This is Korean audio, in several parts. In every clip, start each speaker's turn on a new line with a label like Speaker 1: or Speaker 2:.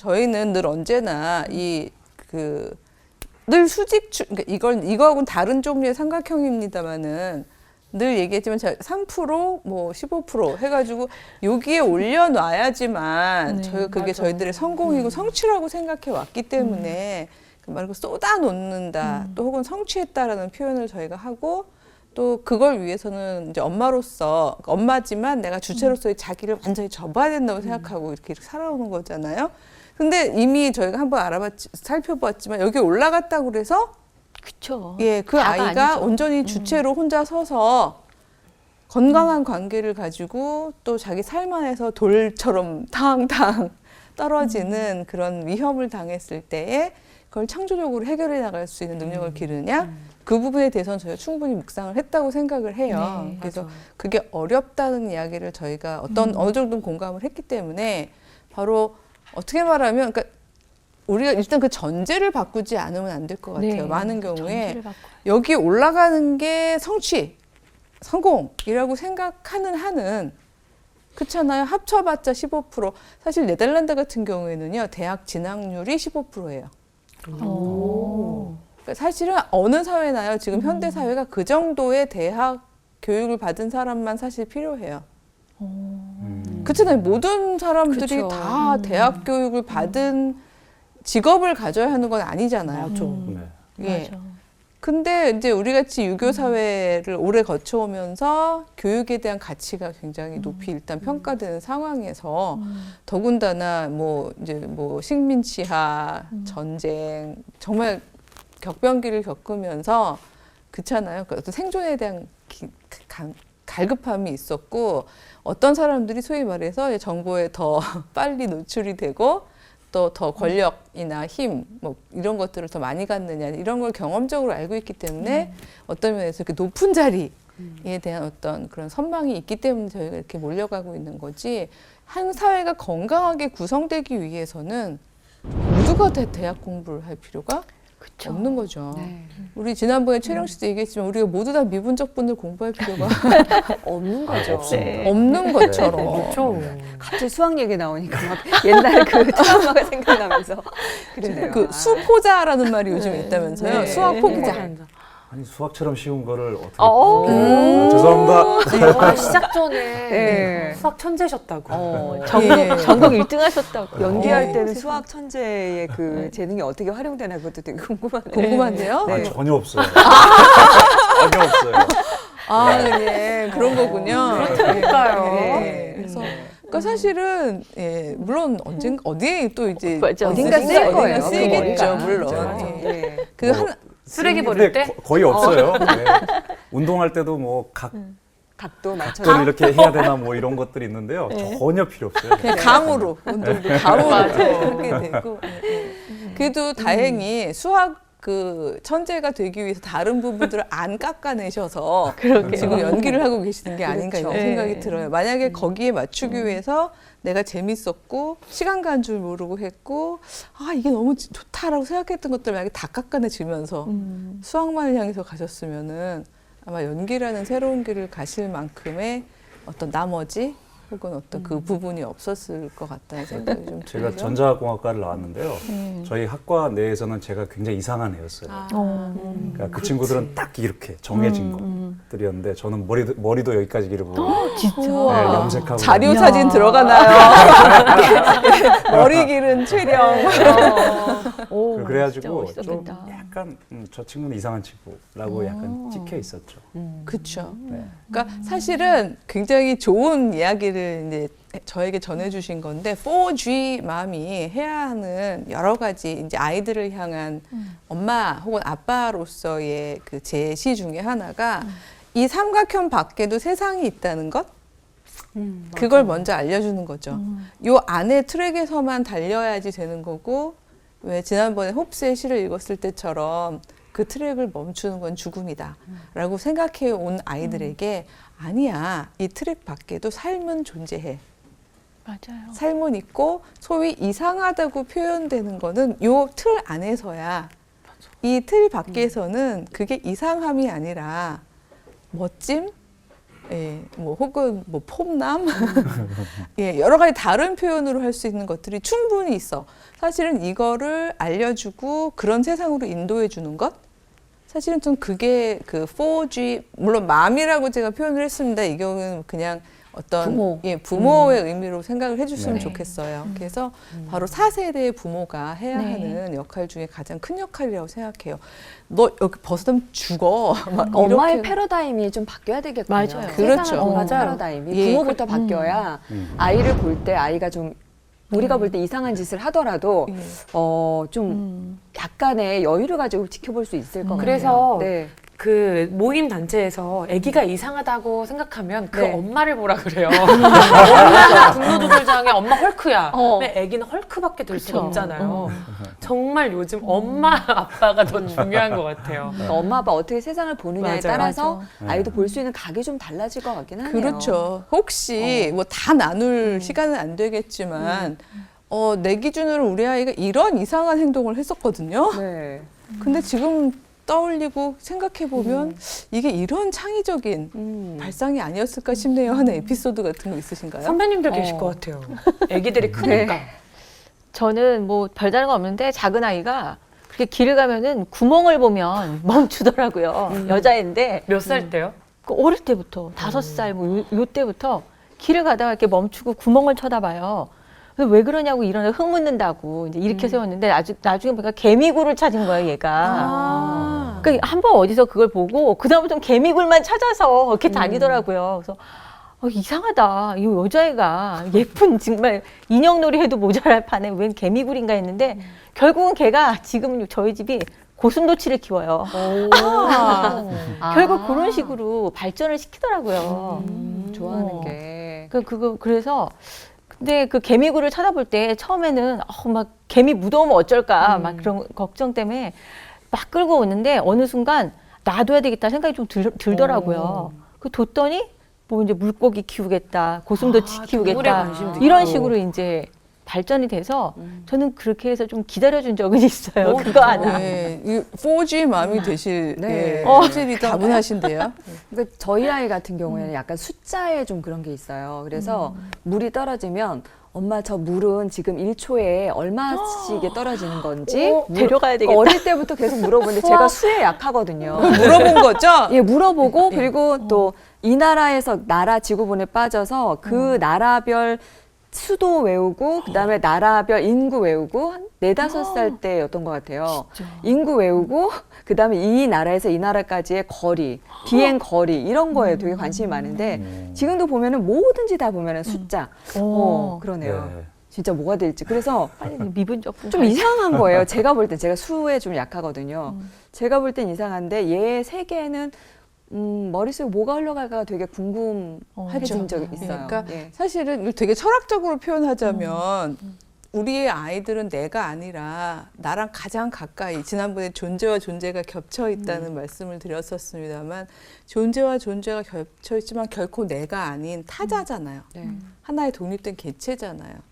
Speaker 1: 저희는 늘 언제나 늘 그러니까 이거하고는 다른 종류의 삼각형입니다만은 늘 얘기했지만 3% 뭐 15% 해가지고 여기에 올려놔야지만
Speaker 2: 네,
Speaker 1: 저희가 그게
Speaker 2: 맞아.
Speaker 1: 저희들의 성공이고 성취라고 생각해 왔기 때문에 그 말고 쏟아놓는다 또 혹은 성취했다라는 표현을 저희가 하고 또 그걸 위해서는 이제 엄마로서 엄마지만 내가 주체로서의 자기를 완전히 접어야 된다고 생각하고 이렇게 살아오는 거잖아요. 근데 이미 저희가 한번 살펴봤지만 여기 올라갔다고 그래서
Speaker 2: 그쵸.
Speaker 1: 예, 그
Speaker 2: 다가
Speaker 1: 아이가
Speaker 2: 아니죠.
Speaker 1: 온전히 주체로 혼자 서서 건강한 관계를 가지고 또 자기 삶 안에서 돌처럼 탕탕 떨어지는 그런 위험을 당했을 때에 그걸 창조적으로 해결해 나갈 수 있는 능력을 기르냐? 그 부분에 대해서는 저희가 충분히 묵상을 했다고 생각을 해요.
Speaker 2: 네,
Speaker 1: 그래서
Speaker 2: 맞아.
Speaker 1: 그게 어렵다는 이야기를 저희가 어느 정도는 공감을 했기 때문에 바로 어떻게 말하면 그러니까 우리가 일단 그 전제를 바꾸지 않으면 안 될 것 같아요.
Speaker 2: 네,
Speaker 1: 많은 경우에
Speaker 2: 전제를 바꿔.
Speaker 1: 여기 올라가는 게 성공이라고 생각하는 한은 그렇잖아요. 합쳐봤자 15%. 사실 네덜란드 같은 경우에는요. 대학 진학률이 15%예요.
Speaker 2: 오.
Speaker 1: 그러니까 사실은 어느 사회나요? 지금 현대 사회가 그 정도의 대학 교육을 받은 사람만 사실 필요해요. 그렇잖아요. 모든 사람들이
Speaker 2: 그쵸.
Speaker 1: 다 대학 교육을 받은 직업을 가져야 하는 건 아니잖아요.
Speaker 3: 네.
Speaker 1: 예.
Speaker 2: 맞아.
Speaker 1: 근데 이제 우리 같이 유교 사회를 오래 거쳐오면서 교육에 대한 가치가 굉장히 높이 일단 평가되는 상황에서 더군다나 이제 식민지하 전쟁 정말 격변기를 겪으면서 그렇잖아요. 그 어떤 생존에 대한 갈급함이 있었고 어떤 사람들이 소위 말해서 정보에 더 빨리 노출이 되고 또 더 권력이나 힘, 이런 것들을 더 많이 갖느냐, 이런 걸 경험적으로 알고 있기 때문에 어떤 면에서 이렇게 높은 자리에 대한 어떤 그런 선망이 있기 때문에 저희가 이렇게 몰려가고 있는 거지, 한 사회가 건강하게 구성되기 위해서는 모두가 다 대학 공부를 할 필요가
Speaker 2: 그쵸.
Speaker 1: 없는 거죠.
Speaker 2: 네.
Speaker 1: 우리 지난번에 최령 씨도 얘기했지만 우리가 모두 다 미분적분을 공부할 필요가
Speaker 4: 없는 거죠.
Speaker 3: 없습니다.
Speaker 1: 없는 것처럼.
Speaker 4: 그렇죠. 갑자기 수학 얘기 나오니까 막 옛날 그 트라우마가 생각나면서 그러네요.
Speaker 1: 그 수포자라는 말이 요즘에 있다면서요.
Speaker 4: 네.
Speaker 1: 수학 포기자.
Speaker 3: 아니 수학처럼 쉬운 거를 어떻게?
Speaker 1: 죄송합니다.
Speaker 4: 시작 전에
Speaker 2: 네.
Speaker 4: 수학 천재셨다고.
Speaker 2: 전국 1등 하셨다고.
Speaker 4: 연기할 때는 수학 천재의 그 재능이 어떻게 활용되나 그것도 되게 궁금하네요.
Speaker 1: 궁금한데요?
Speaker 4: 네.
Speaker 3: 아, 전혀 없어요. 전혀 없어요.
Speaker 1: 예, 그런 거군요.
Speaker 4: 그렇다니까요.
Speaker 1: 예, 그래서 그러니까 사실은 물론 어디에 또 이제
Speaker 2: 맞아.
Speaker 1: 어딘가
Speaker 4: 쓰일 거예요.
Speaker 1: 쓰이겠죠,
Speaker 4: 그거니까.
Speaker 1: 물론.
Speaker 4: 맞아.
Speaker 1: 예.
Speaker 4: 예.
Speaker 1: 그 한
Speaker 4: 쓰레기
Speaker 3: 근데
Speaker 4: 버릴 때?
Speaker 3: 거의 없어요. 네. 운동할 때도
Speaker 4: 각도 맞춰.
Speaker 3: 각도를 이렇게 해야 되나 이런 것들이 있는데요. 전혀 필요 없어요.
Speaker 1: 그냥 감으로 운동도 감으로 하게 되고. 그래도 다행히 수학 그 천재가 되기 위해서 다른 부분들을 안 깎아내셔서 지금 연기를 하고 계시는 게 아닌가 이런
Speaker 2: 그렇죠.
Speaker 1: 생각이
Speaker 2: 네.
Speaker 1: 들어요. 만약에 거기에 맞추기 위해서 내가 재밌었고 시간 간 줄 모르고 했고 이게 너무 좋다라고 생각했던 것들 만약에 다 깎아내주면서 수학만을 향해서 가셨으면은 아마 연기라는 새로운 길을 가실 만큼의 어떤 나머지 혹은 어떤 그 부분이 없었을 것 같다는 생각이 좀
Speaker 3: 제가
Speaker 1: 들고요.
Speaker 3: 전자공학과를 나왔는데요. 저희 학과 내에서는 제가 굉장히 이상한 애였어요. 그러니까 그 친구들은 딱 이렇게 정해진 것들이었는데 저는 머리도 여기까지 기르고
Speaker 2: 진짜.
Speaker 3: 네, 염색하고
Speaker 1: 자료 사진 들어가나요? 머리 기른 최령.
Speaker 3: 그래가지고
Speaker 2: 진짜
Speaker 3: 좀
Speaker 2: 멋있었겠다.
Speaker 3: 약간 저 친구는 이상한 친구라고 약간 찍혀 있었죠.
Speaker 1: 그렇죠.
Speaker 3: 네.
Speaker 1: 그러니까 사실은 굉장히 좋은 이야기를 이제 저에게 전해주신 건데 4G 맘이 해야 하는 여러 가지 이제 아이들을 향한 엄마 혹은 아빠로서의 그 제시 중에 하나가 이 삼각형 밖에도 세상이 있다는 것. 그걸 먼저 알려주는 거죠. 요 안에 트랙에서만 달려야지 되는 거고 왜 지난번에 홉스의 시를 읽었을 때처럼 그 트랙을 멈추는 건 죽음이다 라고 생각해 온 아이들에게 아니야, 이 트랙 밖에도 삶은 존재해.
Speaker 2: 맞아요.
Speaker 1: 삶은 있고 소위 이상하다고 표현되는 거는 요 틀 안에서야. 이 틀 밖에서는 그게 이상함이 아니라 멋짐, 예, 뭐 혹은 뭐 폼남, 예, 여러 가지 다른 표현으로 할 수 있는 것들이 충분히 있어. 사실은 이거를 알려주고 그런 세상으로 인도해 주는 것. 사실은 좀 그게 그 4G 물론 맘이라고 제가 표현을 했습니다. 이 경우는 그냥 어떤
Speaker 4: 부모.
Speaker 1: 예, 부모의 의미로 생각을 해주시면
Speaker 2: 네.
Speaker 1: 좋겠어요. 그래서 바로 4세대의 부모가 해야
Speaker 2: 네.
Speaker 1: 하는 역할 중에 가장 큰 역할이라고 생각해요. 너 여기 벗으면 죽어. 막
Speaker 4: 엄마의
Speaker 1: 이렇게.
Speaker 4: 패러다임이 좀 바뀌어야 되겠군요.
Speaker 2: 맞아요.
Speaker 1: 그렇죠.
Speaker 4: 세상을 보는
Speaker 2: 맞아요.
Speaker 4: 패러다임이
Speaker 1: 예,
Speaker 4: 부모부터 바뀌어야 아이를 볼 때 아이가 좀 우리가 볼 때 이상한 짓을 하더라도
Speaker 1: 예.
Speaker 4: 좀 약간의 여유를 가지고 지켜볼 수 있을 것 같아요.
Speaker 5: 그래서
Speaker 4: 네.
Speaker 5: 그 모임 단체에서 아기가 이상하다고 생각하면 그
Speaker 4: 네.
Speaker 5: 엄마를 보라 그래요. 엄마가 분노조절장애 엄마 헐크야. 근데 아기는 헐크밖에 될 수가
Speaker 2: 그쵸.
Speaker 5: 없잖아요. 정말 요즘 엄마 아빠가 더 중요한 것 같아요.
Speaker 4: 그러니까 엄마 아빠 어떻게 세상을 보느냐에
Speaker 5: 맞아요.
Speaker 4: 따라서
Speaker 3: 맞아.
Speaker 4: 아이도 볼 수 있는 각이 좀 달라질 것 같긴 하네요.
Speaker 1: 그렇죠. 혹시 뭐 다 나눌 시간은 안 되겠지만 내 기준으로 우리 아이가 이런 이상한 행동을 했었거든요.
Speaker 4: 네.
Speaker 1: 근데 지금 떠올리고 생각해 보면 이게 이런 창의적인 발상이 아니었을까 싶네요 하는 에피소드 같은 거 있으신가요?
Speaker 5: 선배님들 계실 것 같아요. 아기들이 크니까.
Speaker 2: 저는 뭐 별다른 거 없는데 작은 아이가 그렇게 길을 가면은 구멍을 보면 멈추더라고요. 여자인데
Speaker 5: 몇 살 때요?
Speaker 2: 그 어릴 때부터 5살 뭐 요 때부터 길을 가다가 이렇게 멈추고 구멍을 쳐다봐요. 그래서 왜 그러냐고 일어나 흙 묻는다고 이제 이렇게 세웠는데 나중에 보니까 개미굴을 찾은 거예요, 얘가. 그러니까 한 번 어디서 그걸 보고 그다음부터는 개미굴만 찾아서 이렇게 다니더라고요. 그래서 이상하다. 이 여자애가 예쁜 정말 인형놀이 해도 모자랄 판에 웬 개미굴인가 했는데 결국은 걔가 지금 저희 집이 고슴도치를 키워요. 결국 그런 식으로 발전을 시키더라고요.
Speaker 4: 좋아하는 게.
Speaker 2: 그래서 근데 그 개미굴을 찾아볼 때 처음에는 막 개미 무더우면 어쩔까 막 그런 걱정 때문에 막 끌고 오는데 어느 순간 놔둬야 되겠다 생각이 좀 들더라고요. 그 뒀더니 뭐 이제 물고기 키우겠다, 고슴도치
Speaker 5: 동물에
Speaker 2: 키우겠다
Speaker 5: 관심도
Speaker 2: 이런
Speaker 5: 있고.
Speaker 2: 식으로 이제 발전이 돼서 저는 그렇게 해서 좀 기다려준 적은 있어요. 그거 하나.
Speaker 1: 네, 이 4G 마음이 되실
Speaker 4: 네.
Speaker 1: 확실히 다분하신데요.
Speaker 4: 그러니까 저희 아이 같은 경우에는 약간 숫자에 좀 그런 게 있어요. 그래서 물이 떨어지면 엄마 저 물은 지금 1초에 얼마씩에 떨어지는 건지
Speaker 2: 데려가야 되겠다.
Speaker 4: 어릴 때부터 계속 물어보는데 제가 수에 약하거든요.
Speaker 1: 물어본 거죠?
Speaker 4: 예, 물어보고 그리고 또 이 나라에서 나라 지구본에 빠져서 그 나라별 수도 외우고 그다음에 나라별 인구 외우고 한 4-5살 때였던 것 같아요. 인구 외우고 그다음에 이 나라에서 이 나라까지의 거리, 비행 거리 이런 거에 되게 관심이 많은데 지금도 보면은 뭐든지 다 보면은 숫자. 그러네요.
Speaker 3: 네.
Speaker 4: 진짜 뭐가 될지. 그래서
Speaker 2: 빨리 미분적분
Speaker 4: 좀 이상한 거예요. 제가 볼 땐 제가 수에 좀 약하거든요. 제가 볼 땐 이상한데 얘 세계는 머릿속에 뭐가 흘러갈까 되게 궁금해진 적이 있어요.
Speaker 1: 그러니까
Speaker 4: 예.
Speaker 1: 사실은 이걸 되게 철학적으로 표현하자면 우리의 아이들은 내가 아니라 나랑 가장 가까이 지난번에 존재와 존재가 겹쳐 있다는 말씀을 드렸었습니다만 존재와 존재가 겹쳐 있지만 결코 내가 아닌 타자잖아요.
Speaker 4: 네.
Speaker 1: 하나의 독립된 개체잖아요.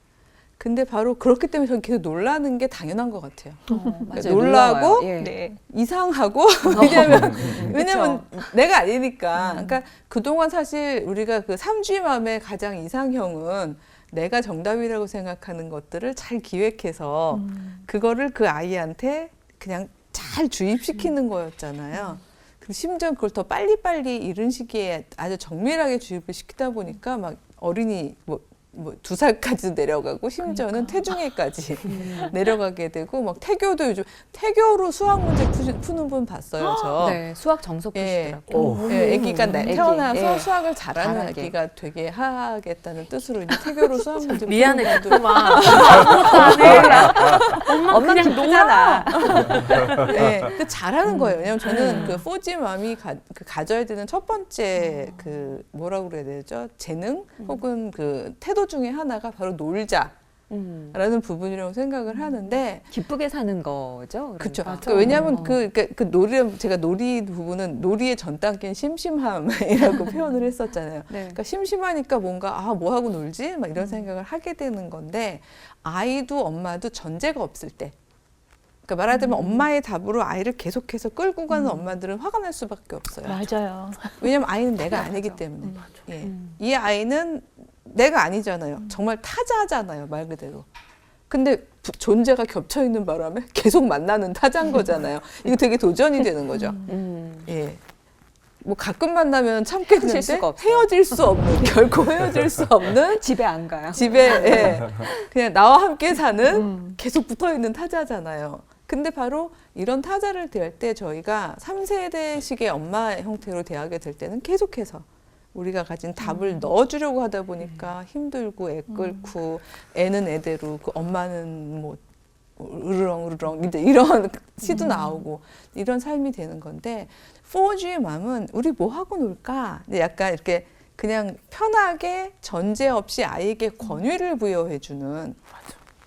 Speaker 1: 근데 바로 그렇기 때문에 저는 계속 놀라는 게 당연한 것 같아요.
Speaker 4: 맞아요.
Speaker 1: 놀라고
Speaker 4: 놀라워요. 예.
Speaker 2: 네.
Speaker 1: 이상하고 왜냐면 내가 아니니까. 그러니까 그동안 사실 우리가 그 3G 맘의 가장 이상형은 내가 정답이라고 생각하는 것들을 잘 기획해서 그거를 그 아이한테 그냥 잘 주입시키는 거였잖아요. 근데 심지어 그걸 더 빨리빨리 이른 시기에 아주 정밀하게 주입을 시키다 보니까 막 어린이 뭐 2살까지 내려가고 심지어는 태중에까지 내려가게 되고 막 태교도 요즘 태교로 수학 문제 푸는 분 봤어요, 저.
Speaker 4: 네, 수학 정석
Speaker 1: 예.
Speaker 4: 푸시더라고요.
Speaker 1: 예, 아기가 태어나서
Speaker 4: 예.
Speaker 1: 수학을 잘하는
Speaker 4: 잘하게.
Speaker 1: 아기가 되게 하겠다는 뜻으로 이제 태교로 수학 문제
Speaker 5: 미안해,
Speaker 1: 푸는 분도
Speaker 5: 그만. 아무것도 안 해. 엄마
Speaker 4: 엄마
Speaker 5: 그냥
Speaker 4: 기쁘잖아.
Speaker 1: 네, 근데 잘하는 거예요. 왜냐면 저는 그 4G 맘이 가져야 되는 첫 번째 그 뭐라고 그래야 되죠? 재능 혹은 그 태도 중에 하나가 바로 놀자라는 부분이라고 생각을 하는데
Speaker 4: 기쁘게 사는 거죠.
Speaker 1: 그렇죠.
Speaker 4: 그러니까.
Speaker 1: 왜냐하면 그 놀이 제가 놀이 부분은 놀이의 전 단계인 심심함이라고 표현을 했었잖아요.
Speaker 4: 네.
Speaker 1: 그러니까 심심하니까 뭔가 뭐 하고 놀지? 막 이런 생각을 하게 되는 건데 아이도 엄마도 전제가 없을 때 그러니까 말하자면 엄마의 답으로 아이를 계속해서 끌고 가는 엄마들은 화가 날 수밖에 없어요.
Speaker 2: 맞아요.
Speaker 1: 왜냐면 아이는 내가 아니기 때문에. 예. 이 아이는 내가 아니잖아요. 정말 타자잖아요, 말 그대로. 근데 존재가 겹쳐 있는 바람에 계속 만나는 타자인 거잖아요. 이거 되게 도전이 되는 거죠. 예. 뭐 가끔 만나면 참겠는데
Speaker 4: 헤어질 수가 없어요.
Speaker 1: 헤어질 수 없는, 결코 헤어질 수 없는
Speaker 4: 집에 안 가요.
Speaker 1: 집에 예, 그냥 나와 함께 사는 계속 붙어 있는 타자잖아요. 근데 바로 이런 타자를 대할 때 저희가 3세대식의 엄마 형태로 대하게 될 때는 계속해서 우리가 가진 답을 넣어주려고 하다 보니까 힘들고 애 끓고 애는 애대로 그 엄마는 뭐 으르렁으르렁 이제 이런 시도 나오고 이런 삶이 되는 건데 4G의 맘은 우리 뭐 하고 놀까? 근데 약간 이렇게 그냥 편하게 전제 없이 아이에게 권위를 부여해주는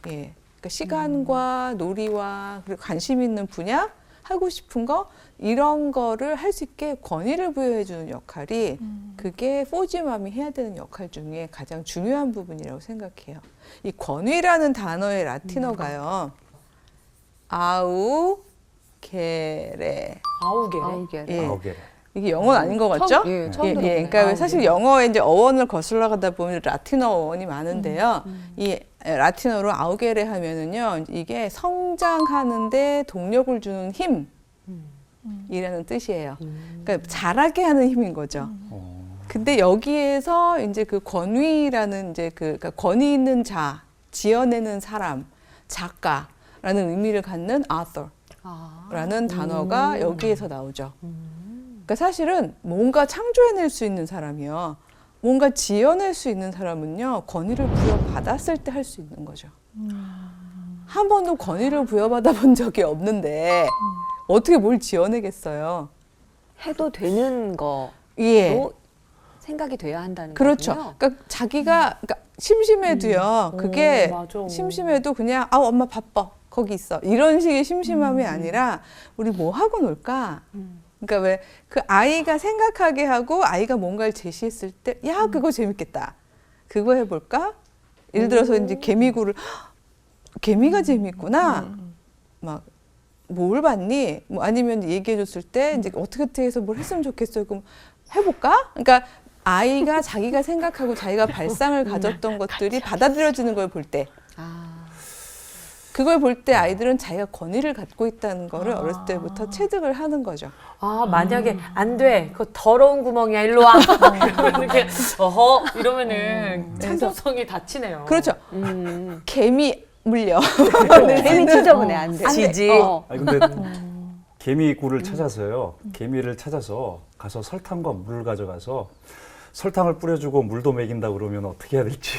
Speaker 1: 예, 그러니까 시간과 놀이와 그리고 관심 있는 분야 하고 싶은 거 이런 거를 할 수 있게 권위를 부여해주는 역할이 그게 4G 맘이 해야 되는 역할 중에 가장 중요한 부분이라고 생각해요. 이 권위라는 단어의 라틴어가요. 아우게레.
Speaker 5: 아우게래.
Speaker 1: 예.
Speaker 3: 아우게레.
Speaker 1: 이게 영어 아닌 것 같죠?
Speaker 4: 예, 처음
Speaker 1: 예,
Speaker 4: 들어보네요.
Speaker 1: 그러니까 사실 영어에 이제 어원을 거슬러 가다 보면 라틴어 어원이 많은데요. 이 라틴어로 아우게레 하면은요, 이게 성장하는데 동력을 주는 힘이라는 뜻이에요. 그러니까 자라게 하는 힘인 거죠. 근데 여기에서 이제 그 권위라는 이제 그러니까 권위 있는 자, 지어내는 사람, 작가라는 의미를 갖는 author라는 단어가 여기에서 나오죠. 그러니까 사실은 뭔가 창조해낼 수 있는 사람이요. 뭔가 지어낼 수 있는 사람은요. 권위를 부여받았을 때 할 수 있는 거죠. 한 번도 권위를 부여받아 본 적이 없는데 어떻게 뭘 지어내겠어요.
Speaker 4: 해도 되는 거로
Speaker 1: 예.
Speaker 4: 생각이 돼야 한다는
Speaker 1: 그렇죠.
Speaker 4: 거군요.
Speaker 1: 그러니까 자기가 그러니까 심심해도요. 그게
Speaker 5: 맞아.
Speaker 1: 심심해도 그냥 엄마 바빠. 거기 있어. 이런 식의 심심함이 아니라 우리 뭐 하고 놀까? 그러니까 왜 그 아이가 생각하게 하고 아이가 뭔가를 제시했을 때 야 그거 재밌겠다. 그거 해볼까? 예를 들어서 이제 개미굴을 개미가 재밌구나. 막 뭘 봤니? 뭐 아니면 얘기해줬을 때 이제 어떻게 해서 뭘 했으면 좋겠어요. 그럼 해볼까? 그러니까 아이가 자기가 생각하고 자기가 발상을 가졌던 것들이 받아들여지는 걸 볼 때. 그걸 볼 때 아이들은 자기가 권위를 갖고 있다는 거를 어렸을 때부터 체득을 하는 거죠.
Speaker 5: 아, 만약에 안 돼. 그거 더러운 구멍이야. 일로 와. 이러면 이렇게 이러면은 창조성이 다치네요.
Speaker 1: 그렇죠. 개미 물려.
Speaker 4: 개미 찢어보네 안 돼.
Speaker 5: 지지.
Speaker 3: 아니 근데 개미굴을 찾아서요. 개미를 찾아서 가서 설탕과 물을 가져가서 설탕을 뿌려주고 물도 먹인다 그러면 어떻게 해야 될지.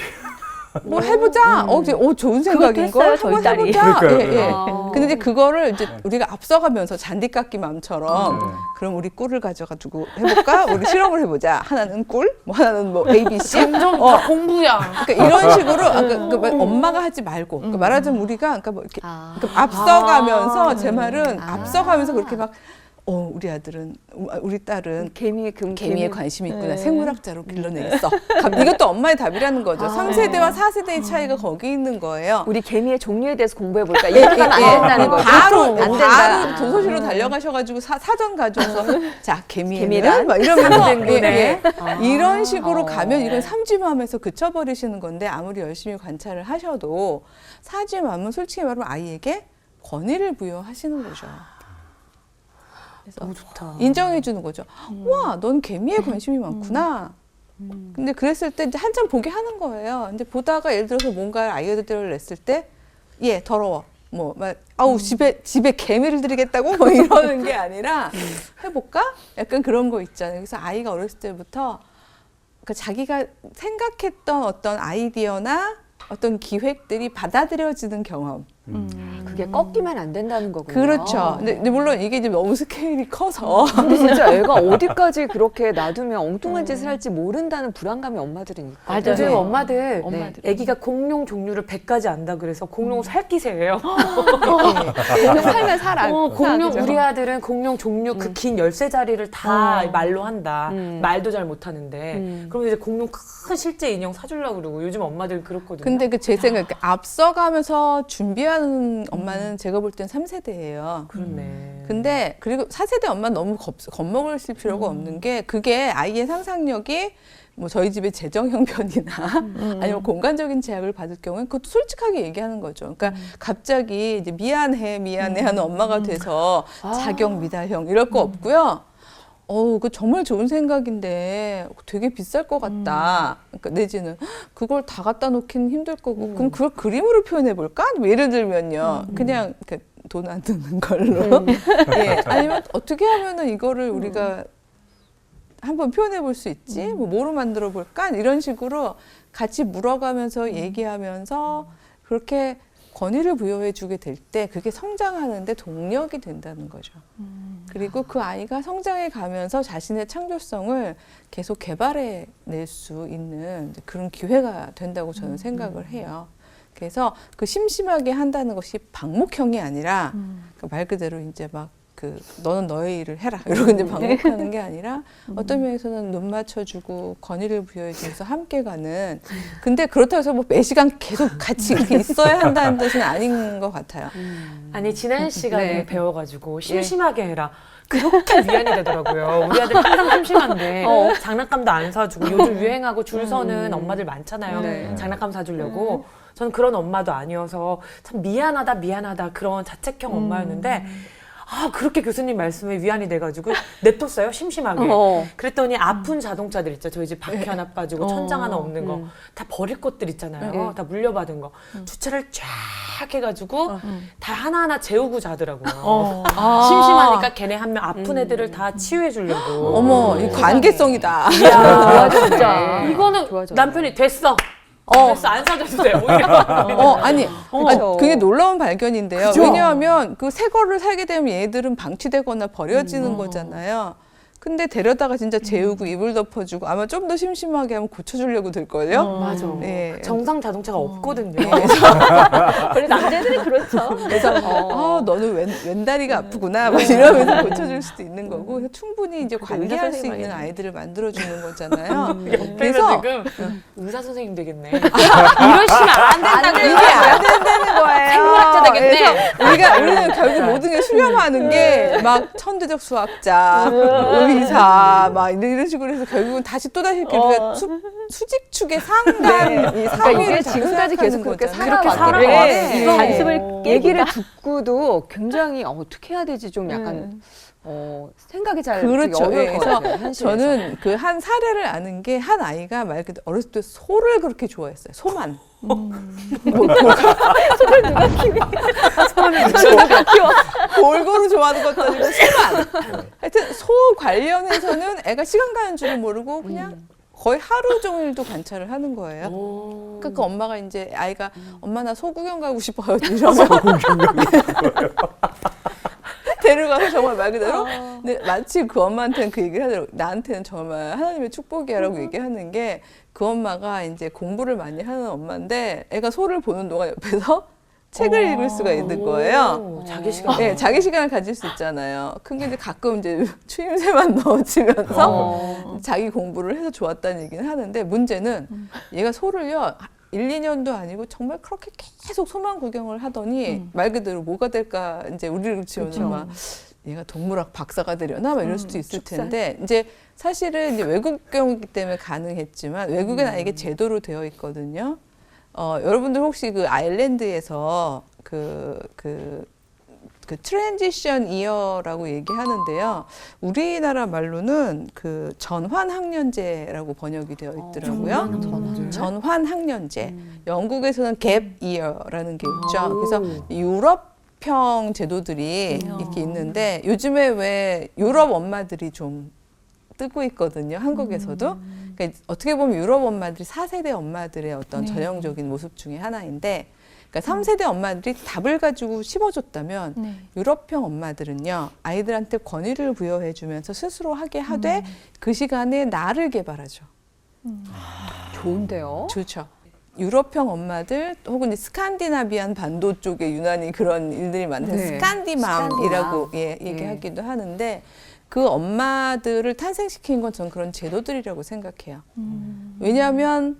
Speaker 1: 뭐 해보자. 좋은 생각인 걸.
Speaker 2: 했어요, 저희
Speaker 1: 한번
Speaker 2: 딸이.
Speaker 1: 해보자.
Speaker 3: 그러니까요.
Speaker 1: 예, 예.
Speaker 5: 아.
Speaker 1: 근데 이제 그거를 이제 우리가 앞서가면서 잔디깎기 맘처럼
Speaker 3: 네.
Speaker 1: 그럼 우리 꿀을 가져가지고 해볼까? 우리 실험을 해보자. 하나는 꿀, 뭐 하나는 뭐 A, B, C.
Speaker 5: 점점 다 공부야.
Speaker 1: 그러니까 이런 식으로 엄마가 하지 말고 그러니까 말하자면 우리가 그러니까 뭐 이렇게 그러니까 앞서가면서 제 말은 앞서가면서 그렇게 막 우리 아들은 우리 딸은 개미에 관심이 있구나. 생물학자로 길러내겠어. 이것도 엄마의 답이라는 거죠. 3세대와 4세대의 차이가 거기 있는 거예요.
Speaker 4: 우리 개미의 종류에 대해서 공부해 볼까? 이렇게 하면 안 된다는 거죠.
Speaker 1: 바로
Speaker 4: 안 된다.
Speaker 1: 바로 도서실로 달려가셔가지고 사전 가져와서 자 개미란
Speaker 4: 개미란?
Speaker 1: 막 이러면서
Speaker 5: 네.
Speaker 1: 이런 식으로 가면 이건 3G맘에서 그쳐버리시는 건데 아무리 열심히 관찰을 하셔도 4G맘은 솔직히 말하면 아이에게 권위를 부여하시는 거죠.
Speaker 5: 너무 좋다.
Speaker 1: 인정해 주는 거죠. 와, 넌 개미에 관심이 많구나. 근데 그랬을 때 이제 한참 보게 하는 거예요. 이제 보다가 예를 들어서 뭔가 아이디어를 냈을 때, 더러워. 뭐, 막, 집에 개미를 들이겠다고? 뭐 이러는 게 아니라, 해볼까? 약간 그런 거 있잖아요. 그래서 아이가 어렸을 때부터, 그러니까 자기가 생각했던 어떤 아이디어나 어떤 기획들이 받아들여지는 경험.
Speaker 4: 그게 꺾이면 안 된다는 거군요.
Speaker 1: 그렇죠. 근데 물론 이게 이제 너무 스케일이 커서.
Speaker 4: 근데 진짜 애가 어디까지 그렇게 놔두면 엉뚱한 짓을 할지 모른다는 불안감이 엄마들은 있거든요.
Speaker 2: 맞아요.
Speaker 5: 요즘
Speaker 2: 네.
Speaker 5: 엄마들
Speaker 2: 엄마들.
Speaker 5: 아기가 공룡 종류를 100가지 안다 그래서 공룡 살기세예요.
Speaker 4: 공룡 살면 살아.
Speaker 5: 공룡
Speaker 4: 그죠?
Speaker 5: 우리 아들은 공룡 종류 그 긴 열쇠자리를 다 말로 한다. 말도 잘 못하는데 그러면 이제 공룡 큰 실제 인형 사주려고 그러고 요즘 엄마들 그렇거든요.
Speaker 1: 근데 제 생각, 앞서가면서 준비해야 무시하는 엄마는 제가 볼 땐 3세대예요.
Speaker 5: 그렇네.
Speaker 1: 근데 그리고 4세대 엄마는 너무 겁먹으실 필요가 없는 게 그게 아이의 상상력이 뭐 저희 집의 재정 형편이나 아니면 공간적인 제약을 받을 경우에 그것도 솔직하게 얘기하는 거죠. 그러니까 갑자기 이제 미안해 하는 엄마가 돼서 자격 미달형 이럴 거 없고요. 그 정말 좋은 생각인데 되게 비쌀 것 같다. 그러니까 내지는 그걸 다 갖다 놓기는 힘들 거고 그럼 그걸 그림으로 표현해 볼까? 뭐 예를 들면요. 그냥 돈 안 드는 걸로. 예. 아니면 어떻게 하면은 이거를 우리가 한번 표현해 볼 수 있지? 뭐로 만들어 볼까? 이런 식으로 같이 물어가면서 얘기하면서 그렇게 권위를 부여해 주게 될 때 그게 성장하는데 동력이 된다는 거죠. 그리고 그 아이가 성장해 가면서 자신의 창조성을 계속 개발해 낼 수 있는 그런 기회가 된다고 저는 생각을 해요. 그래서 그 심심하게 한다는 것이 방목형이 아니라 말 그대로 이제 막 너는 너의 일을 해라 이러고 이제 방목하는 게 아니라 어떤 면에서는 눈 맞춰주고 권위를 부여해주면서 함께 가는 근데 그렇다고 해서 뭐 매 시간 계속 같이 이렇게 있어야 한다는 뜻은 아닌 것 같아요.
Speaker 5: 아니 지난 시간에
Speaker 1: 네.
Speaker 5: 배워가지고 심심하게 해라. 그렇게 위안이 되더라고요. 우리 아들 항상 심심한데 장난감도 안 사주고 요즘 유행하고 줄 서는 엄마들 많잖아요.
Speaker 4: 네.
Speaker 5: 장난감 사주려고. 저는 그런 엄마도 아니어서 참 미안하다 그런 자책형 엄마였는데 그렇게 교수님 말씀에 위안이 돼가지고 냅뒀어요, 심심하게. 그랬더니 아픈 자동차들 있죠. 저희 집 바퀴 하나 빠지고 천장 하나 없는 거. 다 버릴 것들 있잖아요. 다 물려받은 거. 주차를 쫙 해가지고 다 하나하나 재우고 자더라고요. 심심하니까 걔네 한 명 아픈 애들을 다 치유해 주려고.
Speaker 1: 어머, 이 관계성이다.
Speaker 5: 이야,
Speaker 2: 진짜.
Speaker 5: 이거는
Speaker 4: 좋아졌네.
Speaker 5: 남편이 됐어, 안 사줘도 돼, 오히려.
Speaker 1: 아니, 그게 놀라운 발견인데요.
Speaker 5: 그죠?
Speaker 1: 왜냐하면 그 새 거를 사게 되면 얘들은 방치되거나 버려지는 거잖아요. 근데 데려다가 진짜 재우고 이불 덮어주고 아마 좀 더 심심하게 하면 고쳐주려고 들걸요?
Speaker 5: 맞아.
Speaker 1: 네.
Speaker 5: 정상 자동차가 없거든요.
Speaker 2: 원래 남자들이 그렇죠.
Speaker 1: 그래서 너는 왼다리가 아프구나 막 이러면서 고쳐줄 수도 있는 거고 그래서 충분히 이제 관계할 수 있는 아이들을 만들어주는 거잖아요.
Speaker 5: 그래서 지금 의사 선생님 되겠네. 이러시면 안 된다는
Speaker 1: 이게
Speaker 5: 거예요.
Speaker 1: 안 된다는 거예요.
Speaker 5: 생물학자 되겠네.
Speaker 1: 그래서 우리는 결국 모든 게 수렴하는 게 막 천재적 수학자, 의사 막 이런 식으로 해서 결국은 다시 또다시 우리가 수직축의 상단 이
Speaker 4: 그러니까
Speaker 1: 상위를
Speaker 4: 이게
Speaker 1: 자꾸
Speaker 4: 지금까지 계속 그렇게
Speaker 1: 생각하는 거잖아요.
Speaker 4: 살아왔기
Speaker 1: 네.
Speaker 4: 때문에
Speaker 2: 관습을
Speaker 4: 얘기를 듣고도 굉장히 어떻게 해야 되지 좀 약간 생각이 잘
Speaker 1: 그렇죠.
Speaker 4: 어려울
Speaker 1: 예,
Speaker 4: 것
Speaker 1: 그래서
Speaker 4: 같아요. 현실에서.
Speaker 1: 저는 그 한 사례를 아는 게 한 아이가 말 그대로 어렸을 때 소를 그렇게 좋아했어요. 소만. 골고루 좋아하는 것도 아니고 소만. 하여튼 소 관련해서는 애가 시간 가는 줄을 모르고 그냥 거의 하루 종일도 관찰을 하는 거예요. 그러니까 그 엄마가 이제 아이가 엄마 나 소 구경 가고 싶어요. 이러면 데려가서 정말 말 그대로 근데 마치 그 엄마한테는 그 얘기를 하더라고요. 나한테는 정말 하나님의 축복이야라고 얘기하는 게 그 엄마가 이제 공부를 많이 하는 엄마인데 애가 소를 보는 동안 옆에서 책을 읽을 수가 있는 거예요.
Speaker 5: 자기 시간.
Speaker 1: 네, 자기 시간을 가질 수 있잖아요. 근데 이제 가끔 이제 추임새만 넣어주면서 자기 공부를 해서 좋았다는 얘기는 하는데 문제는 얘가 소를요 1, 2년도 아니고 정말 그렇게 계속 소만 구경을 하더니 말 그대로 뭐가 될까 이제 우리를 치면 막 얘가 동물학 박사가 되려나 막 이럴 수도 있을 텐데 이제 사실은 이제 외국 경우이기 때문에 가능했지만 외국엔 아예 제도로 되어 있거든요. 여러분들 혹시 그 아일랜드에서 그 트랜지션 이어라고 얘기하는데요. 우리나라 말로는 그 전환학년제라고 번역이 되어 있더라고요. 전환학년제. 영국에서는 갭 이어라는 게 있죠. 그래서 유럽형 제도들이 이렇게 있는데 요즘에 왜 유럽 엄마들이 좀 뜨고 있거든요. 한국에서도. 그러니까 어떻게 보면 유럽 엄마들이 4세대 엄마들의 어떤 전형적인 모습 중에 하나인데 그러니까 3세대 엄마들이 답을 가지고 씹어줬다면 유럽형 엄마들은요. 아이들한테 권위를 부여해주면서 스스로 하게 하되 그 시간에 나를 개발하죠.
Speaker 4: 좋은데요.
Speaker 1: 좋죠. 유럽형 엄마들 혹은 스칸디나비안 반도 쪽에 유난히 그런 일들이 많아서
Speaker 4: 네.
Speaker 1: 스칸디맘이라고 얘기하기도 하는데 그 엄마들을 탄생시킨 건 저는 그런 제도들이라고 생각해요. 왜냐하면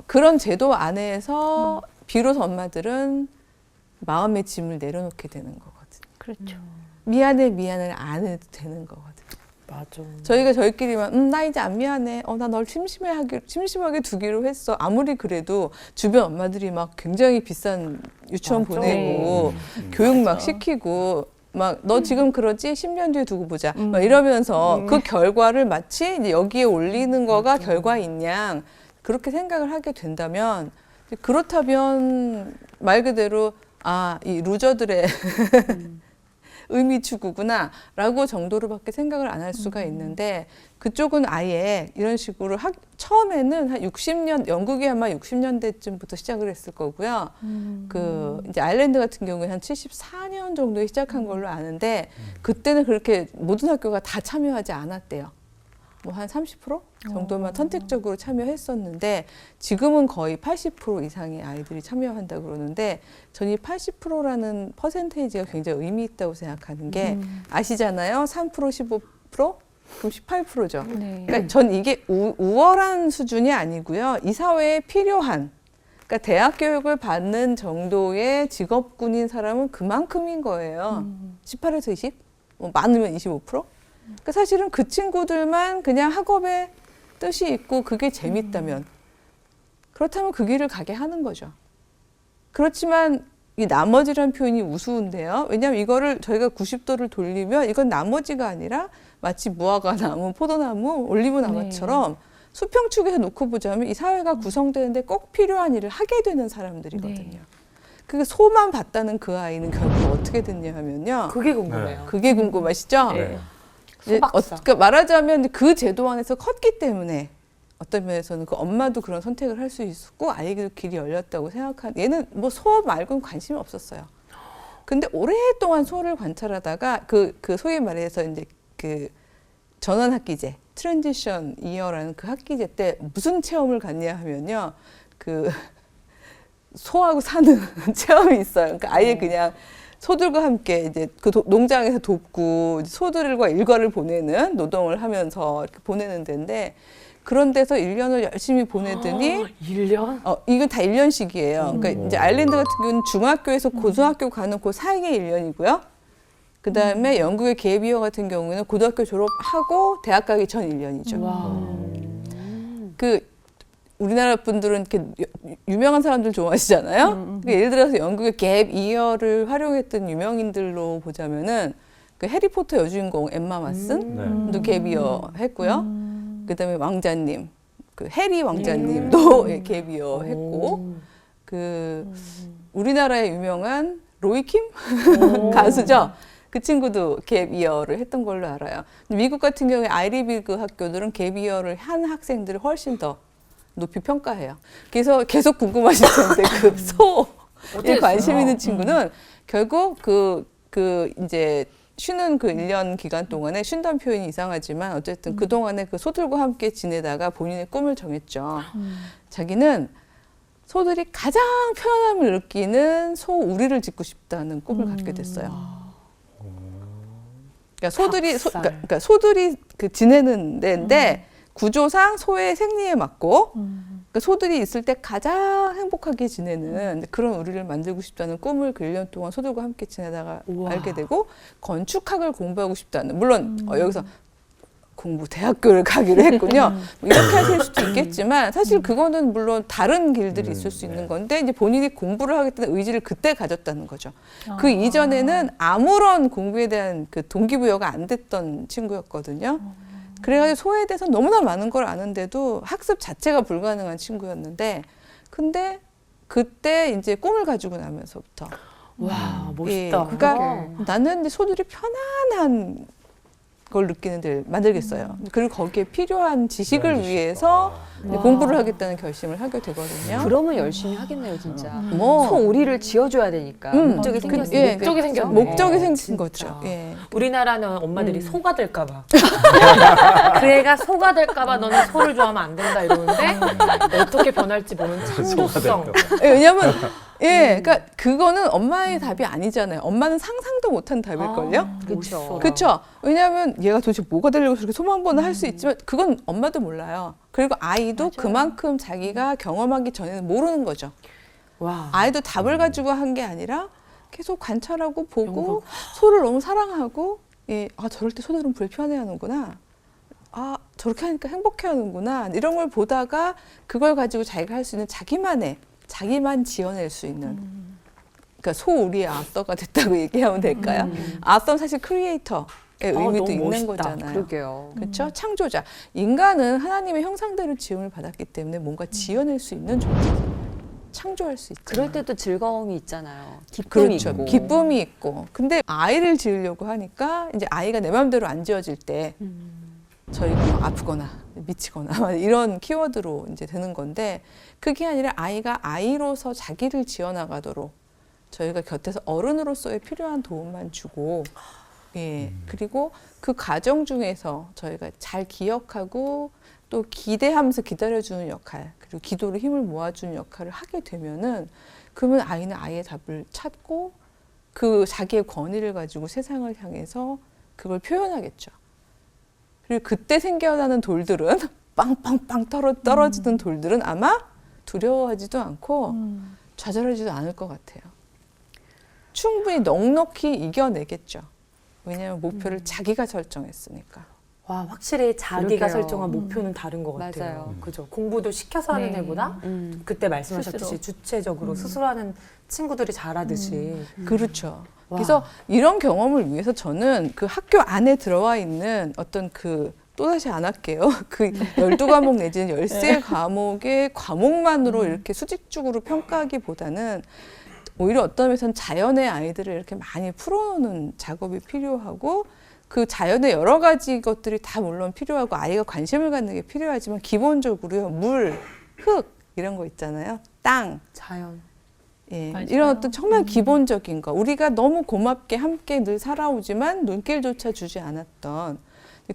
Speaker 1: 그런 제도 안에서 비로소 엄마들은 마음의 짐을 내려놓게 되는 거거든요.
Speaker 2: 그렇죠.
Speaker 1: 미안해를 안 해도 되는 거거든요.
Speaker 5: 맞아.
Speaker 1: 저희가 저희끼리만 나 이제 안 미안해. 나 널 심심하게 두기로 했어. 아무리 그래도 주변 엄마들이 막 굉장히 비싼 유치원
Speaker 5: 맞아.
Speaker 1: 보내고 교육 막 시키고 막 너 지금 그러지? 10년 뒤에 두고 보자. 막 이러면서 그 결과를 마치 이제 여기에 올리는 거가 결과인 양 그렇게 생각을 하게 된다면 그렇다면 말 그대로 이 루저들의 의미 추구구나라고 정도로밖에 생각을 안 할 수가 있는데 그쪽은 아예 이런 식으로 처음에는 한 60년 영국이 아마 60년대쯤부터 시작을 했을 거고요. 그 이제 아일랜드 같은 경우에 한 74년 정도에 시작한 걸로 아는데 그때는 그렇게 모든 학교가 다 참여하지 않았대요. 뭐 한 30% 정도만 선택적으로 참여했었는데 지금은 거의 80% 이상의 아이들이 참여한다 그러는데 저는 이 80%라는 퍼센테이지가 굉장히 의미 있다고 생각하는 게 아시잖아요. 3% 15% 그럼 18%죠.
Speaker 2: 네.
Speaker 1: 그러니까 전 이게 우월한 수준이 아니고요. 이 사회에 필요한 그러니까 대학 교육을 받는 정도의 직업군인 사람은 그만큼인 거예요. 18에서 20? 뭐 많으면 25%? 그러니까 사실은 그 친구들만 그냥 학업에 뜻이 있고 그게 재밌다면 그렇다면 그 길을 가게 하는 거죠. 그렇지만 이 나머지라는 표현이 우스운데요. 왜냐하면 이거를 저희가 90도를 돌리면 이건 나머지가 아니라 마치 무화과 나무, 포도나무, 올리브나무처럼 수평축에서 놓고 보자면 이 사회가 구성되는데 꼭 필요한 일을 하게 되는 사람들이거든요. 그 소만 봤다는 그 아이는 결국 어떻게 됐냐 하면요.
Speaker 5: 그게 궁금해요.
Speaker 1: 그게 궁금하시죠?
Speaker 3: 네.
Speaker 1: 이제 그러니까 말하자면 그 제도 안에서 컸기 때문에 어떤 면에서는 그 엄마도 그런 선택을 할 수 있었고 아이도 길이 열렸다고 생각한 얘는 뭐 소 말고는 관심이 없었어요. 근데 오랫동안 소를 관찰하다가 그 소위 말해서 이제 그 전원 학기제 트랜지션 이어라는 그 학기제 때 무슨 체험을 갔냐 하면요. 그 소하고 사는 체험이 있어요. 그러니까 아예 그냥 소들과 함께 이제 그 농장에서 돕고 소들과 일과를 보내는 노동을 하면서 이렇게 보내는 데인데 그런 데서 1년을 열심히 보내더니
Speaker 5: 1년?
Speaker 1: 이건 다 1년씩이에요. 그러니까 이제 아일랜드 같은 경우는 중학교에서 고등학교 가는 그 사이에 1년이고요. 그 다음에 영국의 게비어 같은 경우는 고등학교 졸업하고 대학 가기 전 1년이죠. 그 우리나라 분들은 이렇게 유명한 사람들 좋아하시잖아요. 그러니까 예를 들어서 영국의 갭 이어를 활용했던 유명인들로 보자면은 그 해리포터 여주인공 엠마 왓슨도 갭 이어 했고요. 그다음에 왕자님, 그 해리 왕자님도 갭 이어 했고, 그 우리나라의 유명한 로이킴 가수죠. 그 친구도 갭 이어를 했던 걸로 알아요. 미국 같은 경우에 아이리비그 학교들은 갭 이어를 한 학생들을 훨씬 더 높이 평가해요. 그래서 계속 궁금하실 텐데 그 소에 관심 있는 친구는 결국 그 이제 쉬는 그 1년 기간 동안에 쉰다는 표현이 이상하지만 어쨌든 그 동안에 그 소들과 함께 지내다가 본인의 꿈을 정했죠. 자기는 소들이 가장 편안함을 느끼는 소 우리를 짓고 싶다는 꿈을 갖게 됐어요. 그러니까 그러니까 소들이 그 지내는 데인데 구조상 소의 생리에 맞고 그러니까 소들이 있을 때 가장 행복하게 지내는 그런 우리를 만들고 싶다는 꿈을 그 1년 동안 소들과 함께 지내다가 알게 되고 건축학을 공부하고 싶다는 물론 여기서 대학교를 가기로 했군요. 뭐 이렇게 하실 수도 있겠지만 사실 그거는 물론 다른 길들이 있을 수 있는 건데 이제 본인이 공부를 하겠다는 의지를 그때 가졌다는 거죠. 그 이전에는 아무런 공부에 대한 그 동기부여가 안 됐던 친구였거든요. 그래가지고 소에 대해서 너무나 많은 걸 아는데도 학습 자체가 불가능한 친구였는데 근데 그때 이제 꿈을 가지고 나면서부터
Speaker 5: 와, 멋있다.
Speaker 1: 예, 그러니까 나는 이제 소들이 편안한 걸 느끼는 데를 만들겠어요. 그리고 거기에 필요한 지식을 위해서 공부를 하겠다는 결심을 하게 되거든요.
Speaker 4: 그러면 열심히 하겠네요, 진짜.
Speaker 1: 뭐
Speaker 4: 소 우리를 지어줘야 되니까. 목적이 생겼어요.
Speaker 1: 예,
Speaker 5: 목적이 생겼네.
Speaker 1: 목적이 생긴
Speaker 5: 진짜.
Speaker 1: 거죠. 예.
Speaker 5: 우리나라는 엄마들이 소가 될까봐. 그 애가 소가 될까봐 너는 소를 좋아하면 안 된다 이러는데 어떻게 변할지 모르는 창조성.
Speaker 1: 예, 왜냐면 그러니까 그거는 엄마의 답이 아니잖아요. 엄마는 상상도 못한 답일걸요.
Speaker 4: 그렇죠.
Speaker 1: 그렇죠. 왜냐하면 얘가 도대체 뭐가 되려고 저렇게 소망번을 할 수 있지만 그건 엄마도 몰라요. 그리고 아이도 그만큼 자기가 경험하기 전에는 모르는 거죠.
Speaker 5: 와.
Speaker 1: 아이도 답을 가지고 한 게 아니라 계속 관찰하고 보고 소를 너무 사랑하고 예, 아 저럴 때 소들은 불편해하는구나. 아 저렇게 하니까 행복해하는구나. 이런 걸 보다가 그걸 가지고 자기가 할 수 있는 자기만 지어낼 수 있는 그러니까 소우리의 아서가 됐다고 얘기하면 될까요? 아서는 사실 크리에이터의 의미도
Speaker 5: 너무
Speaker 1: 있는
Speaker 5: 멋있다.
Speaker 1: 거잖아요.
Speaker 4: 그러게요.
Speaker 1: 그렇죠? 창조자. 인간은 하나님의 형상대로 지음을 받았기 때문에 뭔가 지어낼 수 있는 존재죠. 창조할 수 있죠.
Speaker 4: 그럴 때도 즐거움이 있잖아요. 기쁨이
Speaker 1: 그렇죠.
Speaker 4: 있고.
Speaker 1: 기쁨이 있고. 근데 아이를 지으려고 하니까 이제 아이가 내 마음대로 안 지어질 때 저희가 막 아프거나 미치거나 이런 키워드로 이제 되는 건데 그게 아니라 아이가 아이로서 자기를 지어나가도록 저희가 곁에서 어른으로서의 필요한 도움만 주고 예 그리고 그 과정 중에서 저희가 잘 기억하고 또 기대하면서 기다려주는 역할 그리고 기도로 힘을 모아주는 역할을 하게 되면은 그러면 아이는 아이의 답을 찾고 그 자기의 권위를 가지고 세상을 향해서 그걸 표현하겠죠. 그리고 그때 생겨나는 돌들은 빵빵빵 떨어지는 돌들은 아마 두려워하지도 않고 좌절하지도 않을 것 같아요. 충분히 넉넉히 이겨내겠죠. 왜냐하면 목표를 자기가 설정했으니까.
Speaker 5: 와, 확실히 자기가
Speaker 4: 그러게요.
Speaker 5: 설정한 목표는 다른 것 같아요.
Speaker 4: 맞아요.
Speaker 5: 그죠. 공부도 시켜서 하는
Speaker 2: 네.
Speaker 5: 애보다 그때 말씀하셨듯이
Speaker 2: 스스로.
Speaker 5: 주체적으로 스스로 하는 친구들이 잘하듯이.
Speaker 1: 그렇죠.
Speaker 5: 와.
Speaker 1: 그래서 이런 경험을 위해서 저는 그 학교 안에 들어와 있는 어떤 그 또다시 안 할게요. 그 12과목 내지는 13과목의 과목만으로 이렇게 수직적으로 평가하기보다는 오히려 어떤 면에서는 자연의 아이들을 이렇게 많이 풀어놓는 작업이 필요하고 그 자연의 여러 가지 것들이 다 물론 필요하고 아이가 관심을 갖는 게 필요하지만 기본적으로요. 물, 흙 이런 거 있잖아요. 땅.
Speaker 5: 자연.
Speaker 1: 예,
Speaker 2: 맞아요.
Speaker 1: 이런 어떤 정말 기본적인 거. 우리가 너무 고맙게 함께 늘 살아오지만 눈길조차 주지 않았던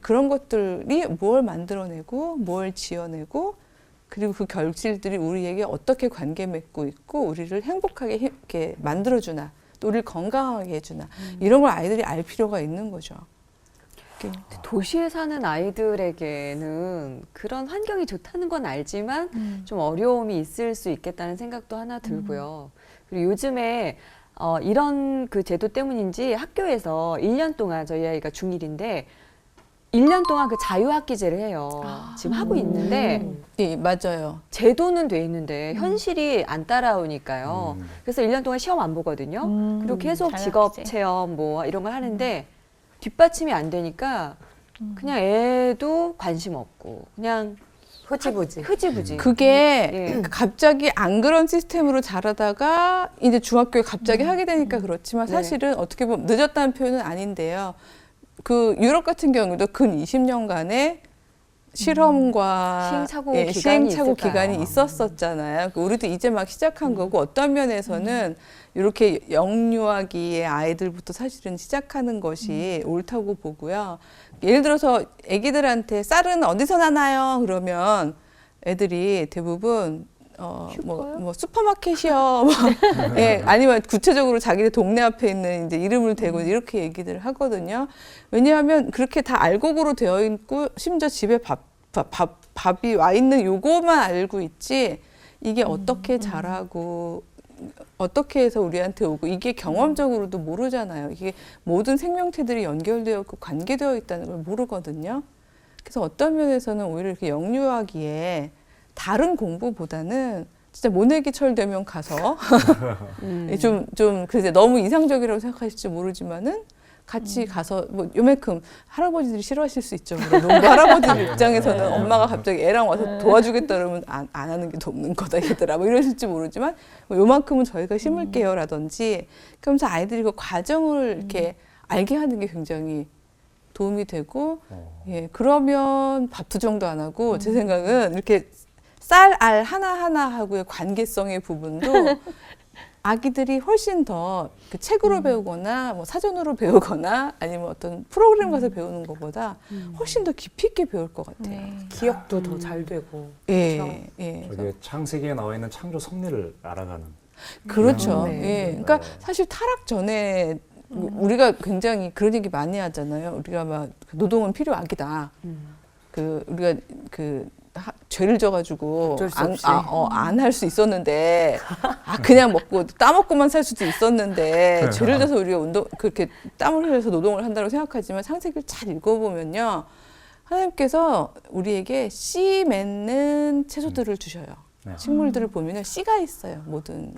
Speaker 1: 그런 것들이 뭘 만들어내고 뭘 지어내고 그리고 그 결실들이 우리에게 어떻게 관계 맺고 있고 우리를 행복하게 이렇게 만들어주나 또 우리를 건강하게 해주나 이런 걸 아이들이 알 필요가 있는 거죠. 이렇게.
Speaker 4: 도시에 사는 아이들에게는 그런 환경이 좋다는 건 알지만 좀 어려움이 있을 수 있겠다는 생각도 하나 들고요. 그리고 요즘에 이런 그 제도 때문인지 학교에서 1년 동안 저희 아이가 중1인데 1년 동안 그 자유학기제를 해요. 지금 하고 있는데
Speaker 1: 예, 맞아요.
Speaker 4: 제도는 돼 있는데 현실이 안 따라오니까요. 그래서 1년 동안 시험 안 보거든요. 그리고 계속 직업
Speaker 2: 자유학기제.
Speaker 4: 체험 뭐 이런 걸 하는데 뒷받침이 안 되니까 그냥 애도 관심 없고 그냥
Speaker 5: 흐지부지.
Speaker 4: 흐지부지.
Speaker 1: 그게
Speaker 4: 예.
Speaker 1: 갑자기 안 그런 시스템으로 자라다가 이제 중학교에 갑자기 하게 되니까 그렇지만
Speaker 4: 네.
Speaker 1: 사실은 어떻게 보면 늦었다는 표현은 아닌데요. 그 유럽 같은 경우도 근 20년간의 실험과
Speaker 4: 시행착오 기간이
Speaker 1: 시행착오
Speaker 4: 있을까요?
Speaker 1: 기간이 있었었잖아요. 우리도 이제 막 시작한 거고 어떤 면에서는 이렇게 영유아기의 아이들부터 사실은 시작하는 것이 옳다고 보고요. 예를 들어서 아기들한테 쌀은 어디서 나나요? 그러면 애들이 대부분 뭐 슈퍼마켓이요. 뭐, 예, 아니면 구체적으로 자기네 동네 앞에 있는 이제 이름을 대고 이렇게 얘기를 하거든요. 왜냐하면 그렇게 다 알곡으로 되어 있고 심지어 집에 밥이 와 있는 요거만 알고 있지 이게 어떻게 자라고 어떻게 해서 우리한테 오고 이게 경험적으로도 모르잖아요. 이게 모든 생명체들이 연결되어 있고 관계되어 있다는 걸 모르거든요. 그래서 어떤 면에서는 오히려 이렇게 영유아기에 다른 공부보다는 진짜 모내기철 되면 가서 좀 글쎄 너무 이상적이라고 생각하실지 모르지만은 같이 가서 뭐 요만큼 할아버지들이 싫어하실 수 있죠. 농부 할아버지들 입장에서는 엄마가 갑자기 애랑 와서 도와주겠다 그러면 안 하는 게 돕는 거다 얘들아 뭐 이러실지 모르지만 뭐 요만큼은 저희가 심을게요라든지 그러면서 아이들이 그 과정을 이렇게 알게 하는 게 굉장히 도움이 되고 예 그러면 밥 투정도 안 하고 제 생각은 이렇게 쌀, 알 하나하나하고의 관계성의 부분도 아기들이 훨씬 더 그 책으로 배우거나 뭐 사전으로 배우거나 아니면 어떤 프로그램 가서 배우는 것보다 훨씬 더 깊이 있게 배울 것 같아요.
Speaker 2: 네.
Speaker 5: 기억도 더 잘 되고.
Speaker 1: 예, 예.
Speaker 3: 저게 창세기에 나와 있는 창조 섭리를 알아가는.
Speaker 1: 그렇죠.
Speaker 5: 네.
Speaker 1: 예. 그러니까 사실 타락 전에 우리가 굉장히 그런 얘기 많이 하잖아요. 우리가 막 노동은 필요악이다. 우리가 죄를 져가지고
Speaker 5: 어쩔 수
Speaker 1: 안
Speaker 5: 없이.
Speaker 1: 할 수 있었는데 그냥 먹고 따먹고만 살 수도 있었는데 죄를 져서 우리가 그렇게 땀을 흘려서 노동을 한다고 생각하지만 창세기를 잘 읽어보면요, 하나님께서 우리에게 씨 맺는 채소들을 주셔요.
Speaker 3: 네.
Speaker 1: 식물들을 보면요, 씨가 있어요. 모든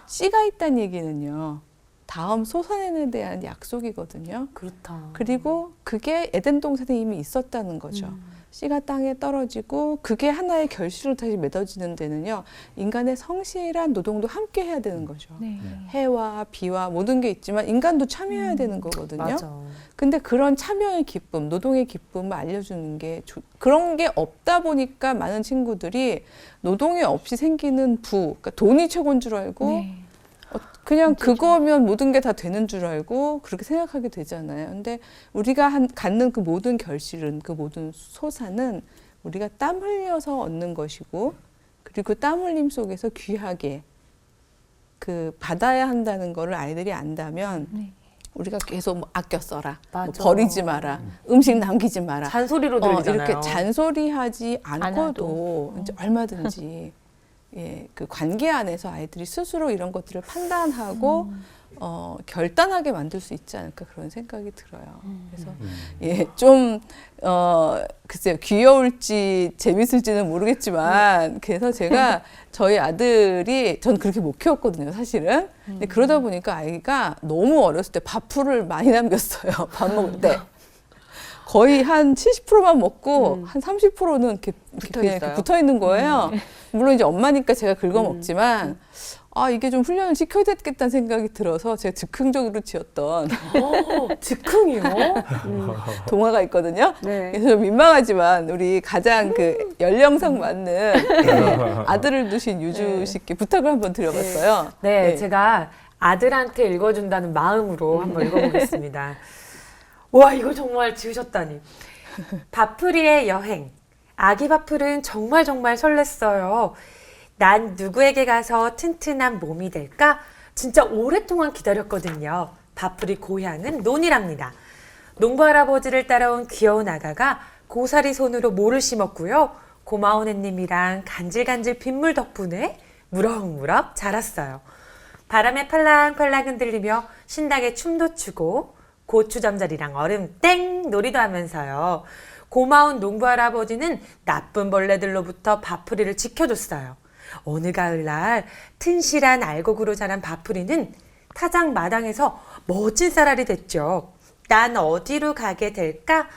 Speaker 1: 씨가 있다는 얘기는요, 다음 소선에 대한 약속이거든요.
Speaker 5: 그렇다.
Speaker 1: 그리고 그게 에덴 동산에 이미 있었다는 거죠. 씨가 땅에 떨어지고 그게 하나의 결실로 다시 맺어지는 데는요, 인간의 성실한 노동도 함께 해야 되는 거죠.
Speaker 2: 네.
Speaker 1: 해와 비와 모든 게 있지만 인간도 참여해야 되는 거거든요.
Speaker 5: 맞아.
Speaker 1: 근데 그런 참여의 기쁨, 노동의 기쁨을 알려주는 게 그런 게 없다 보니까 많은 친구들이 노동이 없이 생기는 그러니까 돈이 최고인 줄 알고
Speaker 2: 네.
Speaker 1: 그냥 그거면 모든 게 다 되는 줄 알고 그렇게 생각하게 되잖아요. 근데 우리가 갖는 그 모든 결실은, 그 모든 소사는 우리가 땀 흘려서 얻는 것이고, 그리고 그 땀 흘림 속에서 귀하게 그 받아야 한다는 거를 아이들이 안다면
Speaker 2: 네.
Speaker 1: 우리가 계속 뭐 아껴 써라, 뭐
Speaker 5: 맞아.
Speaker 1: 버리지 마라, 음식 남기지 마라,
Speaker 5: 잔소리로 들리잖아요.
Speaker 1: 이렇게 잔소리하지 않고도
Speaker 2: 않아도.
Speaker 1: 이제 얼마든지 그 관계 안에서 아이들이 스스로 이런 것들을 판단하고 결단하게 만들 수 있지 않을까 그런 생각이 들어요. 그래서 좀 글쎄요, 귀여울지 재밌을지는 모르겠지만 그래서 제가 저희 아들이 전 그렇게 못 키웠거든요, 사실은. 근데 그러다 보니까 아이가 너무 어렸을 때 밥풀을 많이 남겼어요. 밥 먹을 때. 거의 한 70%만 먹고 한 30%는 이렇게 그냥 이렇게 붙어 있는 거예요. 물론 이제 엄마니까 제가 긁어 먹지만 이게 좀 훈련을 시켜야 되겠다는 생각이 들어서 제가 즉흥적으로 지었던
Speaker 5: 즉흥이요?
Speaker 1: 동화가 있거든요.
Speaker 4: 네.
Speaker 1: 그래서 좀 민망하지만 우리 가장 그 연령상 맞는 아들을 두신 유주 씨께 부탁을 한번 드려봤어요.
Speaker 5: 네, 제가 아들한테 읽어준다는 마음으로 한번 읽어보겠습니다. 와, 이거 정말 지으셨다니. 밥풀이의 여행. 아기 밥풀은 정말 정말 설렜어요. 난 누구에게 가서 튼튼한 몸이 될까? 진짜 오랫동안 기다렸거든요. 밥풀이 고향은 논이랍니다. 농부 할아버지를 따라온 귀여운 아가가 고사리 손으로 모를 심었고요. 고마운 햇님이랑 간질간질 빗물 덕분에 무럭무럭 자랐어요. 바람에 팔랑팔랑 흔들리며 신나게 춤도 추고 고추 잠자리랑 얼음 땡 놀이도 하면서요. 고마운 농부 할아버지는 나쁜 벌레들로부터 밥풀이를 지켜줬어요. 어느 가을날 튼실한 알곡으로 자란 밥풀이는 타작 마당에서 멋진 쌀알이 됐죠. 난 어디로 가게 될까?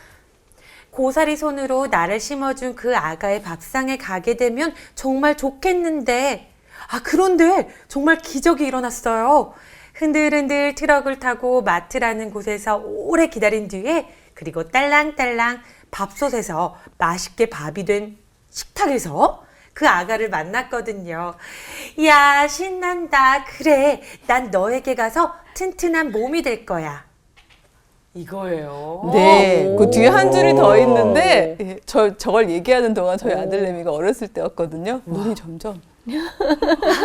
Speaker 5: 고사리 손으로 나를 심어준 그 아가의 밥상에 가게 되면 정말 좋겠는데, 그런데 정말 기적이 일어났어요. 흔들흔들 트럭을 타고 마트라는 곳에서 오래 기다린 뒤에, 그리고 딸랑딸랑 밥솥에서 맛있게 밥이 된 식탁에서 그 아가를 만났거든요. 야, 신난다. 그래, 난 너에게 가서 튼튼한 몸이 될 거야. 이거예요.
Speaker 1: 네, 그 뒤에 한 줄이 더 있는데 저걸 얘기하는 동안 저희 아들내미가 어렸을 때였거든요. 눈이 점점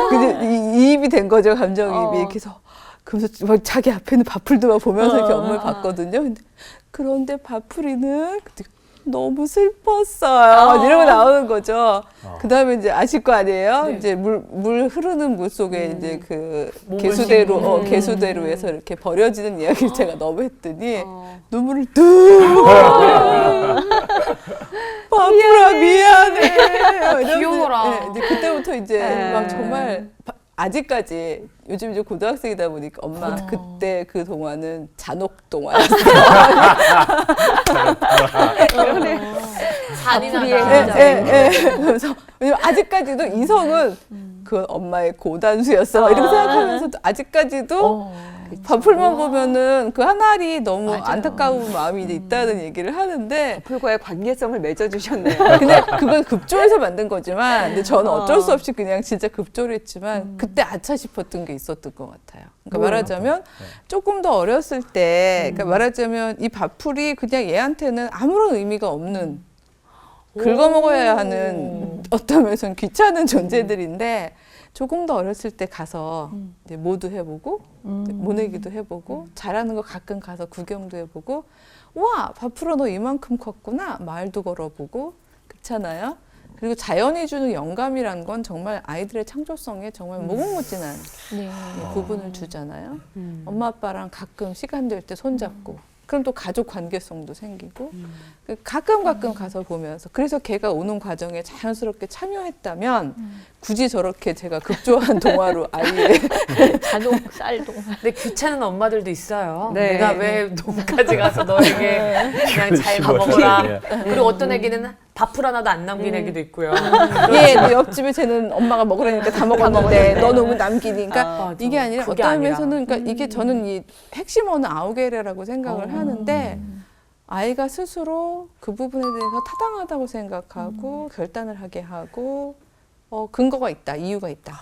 Speaker 1: 근데 이입이 된 거죠, 감정이입이. 그래서 그러면서 막 자기 앞에 있는 밥풀도 막 보면서 이렇게 엄마를 봤거든요. 근데 그런데 밥풀이는 너무 슬펐어요. 이러고 나오는 거죠. 그 다음에 이제 아실 거 아니에요?
Speaker 5: 네.
Speaker 1: 이제 물 흐르는 물 속에 이제 그
Speaker 5: 몸을
Speaker 1: 개수대로에서 이렇게 버려지는 이야기를 제가 너무 했더니 눈물을 뚝 밥풀아 미안해.
Speaker 5: 귀여워라.
Speaker 1: 네, 이제 그때부터 이제 막 정말 아직까지 요즘 이제 고등학생이다 보니까 엄마 그때 그 동화는 잔혹 동화였어요.
Speaker 5: 잔인하다.
Speaker 1: 그래서 왜냐면 아직까지도 이성은 그 엄마의 고단수였어 이렇게 생각하면서도 아직까지도 밥풀만 보면은 그 한 알이 너무 안타까운 마음이 이제 있다는 얘기를 하는데
Speaker 4: 풀과의 관계성을 맺어주셨네요.
Speaker 1: 근데 그건 급조해서 만든 거지만 근데 저는 어쩔 수 없이 그냥 진짜 급조를 했지만 그때 아차 싶었던 게 있었던 것 같아요. 그러니까 말하자면 조금 더 어렸을 때 그러니까 말하자면 이 밥풀이 그냥 얘한테는 아무런 의미가 없는 긁어 먹어야 하는 어떤 면에서는 귀찮은 존재들인데 조금 더 어렸을 때 가서 이제 모도 해보고 모내기도 해보고 잘하는 거 가끔 가서 구경도 해보고 와 밥풀어 너 이만큼 컸구나 말도 걸어보고 그렇잖아요. 그리고 자연이 주는 영감이란 건 정말 아이들의 창조성에 정말 무궁무진한
Speaker 2: 네.
Speaker 1: 부분을 주잖아요. 엄마 아빠랑 가끔 시간 될 때 손잡고 그럼 또 가족 관계성도 생기고 가끔 가서 보면서 그래서 걔가 오는 과정에 자연스럽게 참여했다면 굳이 저렇게 제가 급조한 동화로 아이의
Speaker 2: 자동 쌀동.
Speaker 5: 근데 귀찮은 엄마들도 있어요.
Speaker 4: 네.
Speaker 5: 내가 왜 농까지 가서 너에게 그냥 잘 밥 먹어라. 그리고 어떤 애기는 밥풀 하나도 안 남긴 애기도 있고요.
Speaker 1: 예, 또 옆집에 쟤는 엄마가 먹으라니까 다 먹었는데 너 너무 남기니. 그러니까
Speaker 5: 맞아.
Speaker 1: 이게 아니라
Speaker 5: 그게
Speaker 1: 어떤
Speaker 5: 아니라.
Speaker 1: 면에서는 그러니까 이게 저는 이 핵심 언어 아우게레라고 생각을 하는데 아이가 스스로 그 부분에 대해서 타당하다고 생각하고 결단을 하게 하고 근거가 있다, 이유가 있다.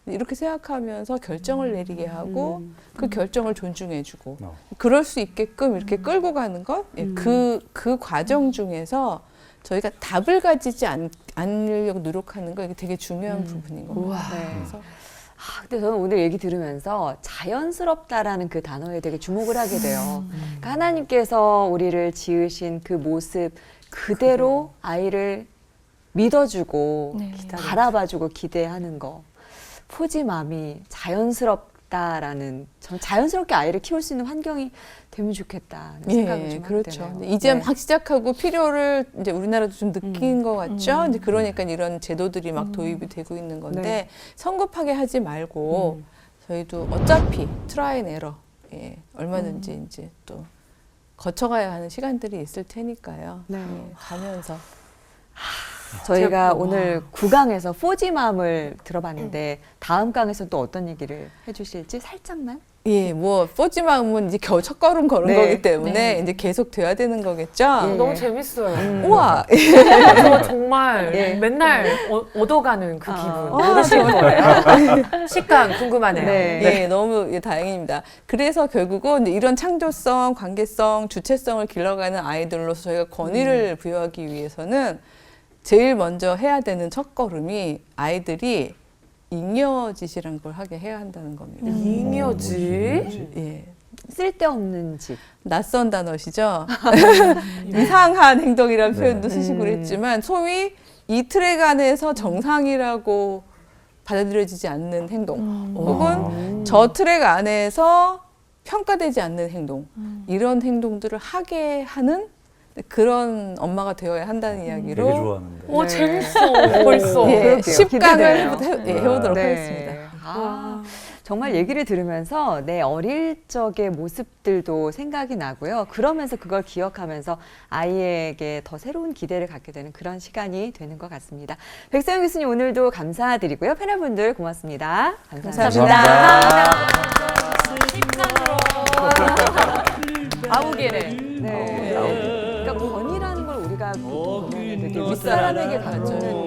Speaker 1: 이렇게 생각하면서 결정을 내리게 하고 그 결정을 존중해주고 그럴 수 있게끔 이렇게 끌고 가는 것, 예, 그 과정 중에서 저희가 답을 가지지 않으려고 노력하는 거 이게 되게 중요한 부분인 것 같아요.
Speaker 4: 네.
Speaker 1: 그래서
Speaker 4: 근데 저는 오늘 얘기 들으면서 자연스럽다라는 그 단어에 되게 주목을 하게 돼요. 그러니까 하나님께서 우리를 지으신 그 모습 그대로 아이를 믿어주고
Speaker 2: 네.
Speaker 4: 바라봐주고 기대하는 거. 포지맘이 자연스럽다라는, 전 자연스럽게 아이를 키울 수 있는 환경이 되면 좋겠다는 생각을 좀 하게
Speaker 1: 그렇죠.
Speaker 4: 되네요.
Speaker 1: 근데 이제
Speaker 4: 네.
Speaker 1: 막 시작하고 필요를 이제 우리나라도 좀 느낀 것 같죠. 이제 그러니까 이런 제도들이 막 도입이 되고 있는 건데
Speaker 4: 네.
Speaker 1: 성급하게 하지 말고 저희도 어차피 트라이 앤 에러, 예, 얼마든지 이제 또 거쳐가야 하는 시간들이 있을 테니까요.
Speaker 4: 네.
Speaker 1: 예, 가면서
Speaker 4: 저희가 오늘 9강에서 포지맘을 들어봤는데 다음 강에서 또 어떤 얘기를 해주실지 살짝만.
Speaker 1: 예, 뭐 포지맘은 이제 겨우 첫 걸음 걸은
Speaker 4: 네.
Speaker 1: 거기 때문에
Speaker 2: 네.
Speaker 1: 이제 계속 돼야 되는 거겠죠.
Speaker 4: 예.
Speaker 5: 너무 재밌어요.
Speaker 1: 우와.
Speaker 5: 저 정말
Speaker 4: 예.
Speaker 5: 맨날 얻어가는 그 기분.
Speaker 4: 아,
Speaker 5: 모르실 거예요. 식감 궁금하네요.
Speaker 4: 네.
Speaker 1: 네, 너무 다행입니다. 그래서 결국은 이제 이런 창조성, 관계성, 주체성을 길러가는 아이들로서 저희가 권위를 부여하기 위해서는 제일 먼저 해야 되는 첫 걸음이 아이들이 잉여짓이라는 걸 하게 해야 한다는 겁니다.
Speaker 5: 잉여지?
Speaker 1: 예.
Speaker 4: 쓸데없는 짓.
Speaker 1: 낯선 단어시죠? 이상한 행동이라는 표현도 쓰시고 그랬지만 소위 이 트랙 안에서 정상이라고 받아들여지지 않는 행동 혹은 저 트랙 안에서 평가되지 않는 행동 이런 행동들을 하게 하는 그런 엄마가 되어야 한다는 이야기로
Speaker 3: 되게 좋아하는데.
Speaker 5: 오,
Speaker 4: 네.
Speaker 5: 재밌어. 벌써.
Speaker 1: 예,
Speaker 4: 그럴게요.
Speaker 1: 10강을
Speaker 4: 기대되네요.
Speaker 1: 해보도록
Speaker 4: 네.
Speaker 1: 하겠습니다.
Speaker 4: 정말 얘기를 들으면서 내 어릴 적의 모습들도 생각이 나고요. 그러면서 그걸 기억하면서 아이에게 더 새로운 기대를 갖게 되는 그런 시간이 되는 것 같습니다. 백서영 교수님 오늘도 감사드리고요. 패널분들 고맙습니다. 감사합니다.
Speaker 5: 아우게래.
Speaker 4: 네. 그러니까 권위라는 걸 우리가 보면 되게 윗사람에게 갖는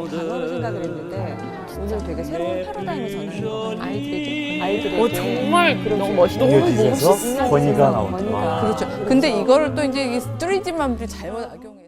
Speaker 4: 단어로 생각을 했는데 오늘 되게 새로운 패러다임이 전하는 것 같아요. 아이들에게.
Speaker 5: 정말
Speaker 2: 너무 멋있다.
Speaker 3: 잉여짓에서 권위가 나오는.
Speaker 4: 권위가.
Speaker 1: 그렇죠. 근데 이거를 또 이제 이 스트리지맘들이 잘못 악용해서